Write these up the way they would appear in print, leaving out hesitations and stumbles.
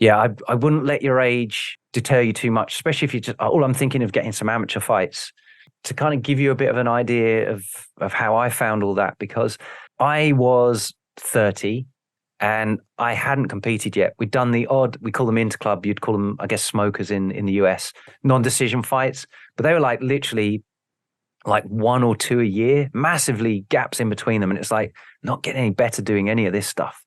Yeah, I wouldn't let your age deter you too much, especially if you just, all I'm thinking of getting some amateur fights to kind of give you a bit of an idea of how I found all that, because I was 30 and I hadn't competed yet. We'd done the odd, we call them interclub, you'd call them, I guess, smokers in the US, non-decision fights, but they were like literally like one or two a year, massively gaps in between them. And it's like not getting any better doing any of this stuff.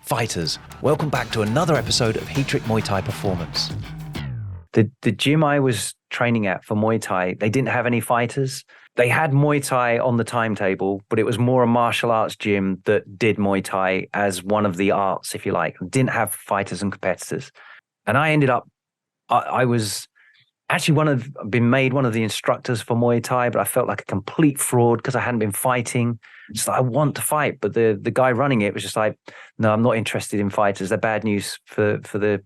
Fighters, welcome back to another episode of Heatrick Muay Thai Performance. The gym I was training at for Muay Thai, they didn't have any fighters. They had Muay Thai on the timetable, but it was more a martial arts gym that did Muay Thai as one of the arts, if you like. Didn't have fighters and competitors. And I ended up, I was actually been made one of the instructors for Muay Thai, but I felt like a complete fraud because I hadn't been fighting. Just like, I want to fight, but the guy running it was just like, no, I'm not interested in fighters. They're bad news for the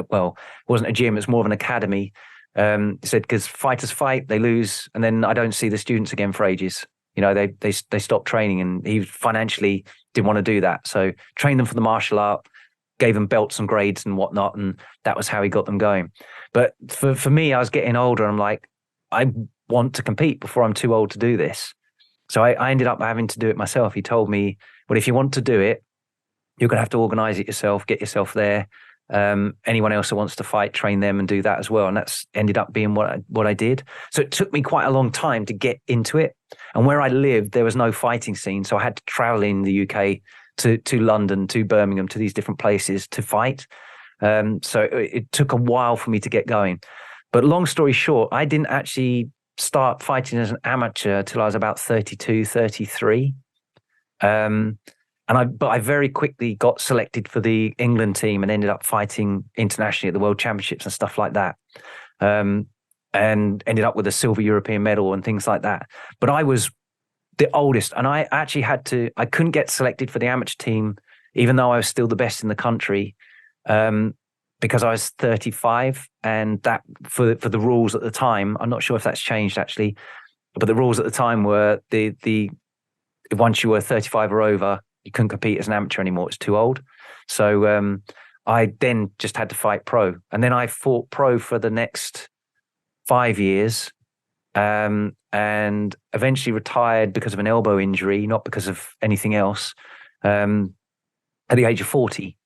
well, it wasn't a gym, it's more of an academy. He said, because fighters fight, they lose, and then I don't see the students again for ages. You know, they stopped training, and he financially didn't want to do that. So trained them for the martial art, gave them belts and grades and whatnot, and that was how he got them going. But for me, I was getting older, and I'm like, I want to compete before I'm too old to do this. So I ended up having to do it myself. He told me, well, if you want to do it, you're going to have to organize it yourself, get yourself there. Anyone else who wants to fight, train them and do that as well. And that's ended up being what I did. So it took me quite a long time to get into it. And where I lived, there was no fighting scene. So I had to travel in the UK to London, to Birmingham, to these different places to fight. So it took a while for me to get going. But long story short, I didn't actually start fighting as an amateur till I was about 32, 33. But I very quickly got selected for the England team and ended up fighting internationally at the World Championships and stuff like that. And ended up with a silver European medal and things like that. But I was the oldest, and I actually I couldn't get selected for the amateur team, even though I was still the best in the country, because I was 35, and that for the rules at the time, I'm not sure if that's changed actually, but the rules at the time were the once you were 35 or over, you couldn't compete as an amateur anymore. It's too old. So I then just had to fight pro. And then I fought pro for the next 5 years, and eventually retired because of an elbow injury, not because of anything else, at the age of 40.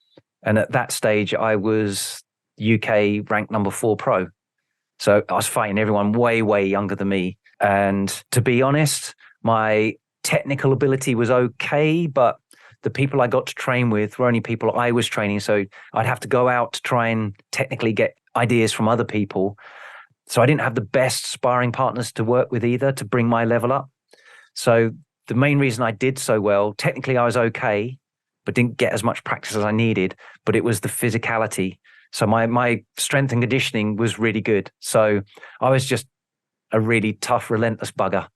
And at that stage, I was UK ranked number 4 pro. So I was fighting everyone way, way younger than me. And to be honest, my technical ability was okay, but the people I got to train with were only people I was training. So I'd have to go out to try and technically get ideas from other people. So I didn't have the best sparring partners to work with either to bring my level up. So the main reason I did so well, technically I was okay, but didn't get as much practice as I needed, but it was the physicality. So my strength and conditioning was really good. So I was just a really tough, relentless bugger.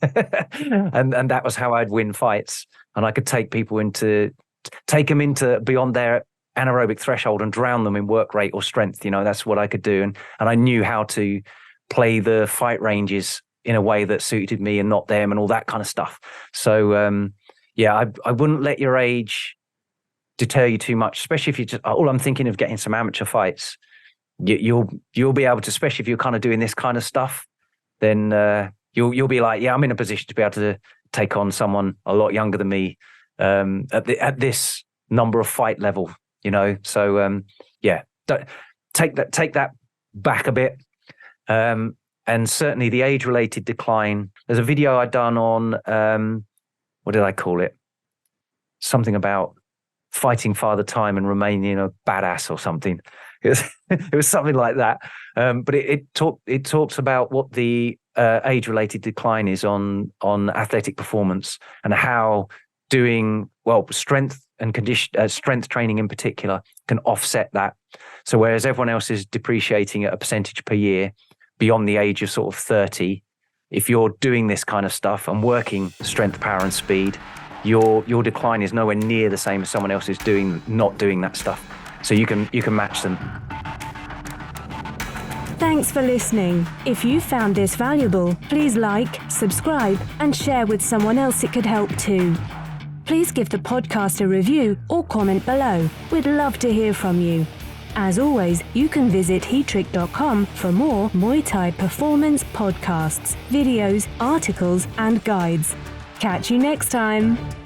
and that was how I'd win fights. And I could take them into beyond their anaerobic threshold and drown them in work rate or strength. You know, that's what I could do. And I knew how to play the fight ranges in a way that suited me and not them and all that kind of stuff. So, yeah, I wouldn't let your age deter you too much, especially if you just, all I'm thinking of getting some amateur fights. You'll be able to, especially if you're kind of doing this kind of stuff, then you'll be like, yeah, I'm in a position to be able to take on someone a lot younger than me at this number of fight level, you know. So yeah, take that back a bit. And certainly the age-related decline. There's a video I'd done on what did I call it? Something about fighting Father Time and remaining a badass or something. It was something like that. But it talks about what the age-related decline is on athletic performance, and how doing strength and strength training in particular can offset that. So whereas everyone else is depreciating at a percentage per year beyond the age of sort of 30, if you're doing this kind of stuff and working strength, power, and speed, your decline is nowhere near the same as someone else is not doing that stuff. So you can match them. Thanks for listening. If you found this valuable, please like, subscribe, and share with someone else it could help too. please give the podcast a review or comment below. We'd love to hear from you. As always, you can visit Heatrick.com for more Muay Thai performance podcasts, videos, articles, and guides. Catch you next time.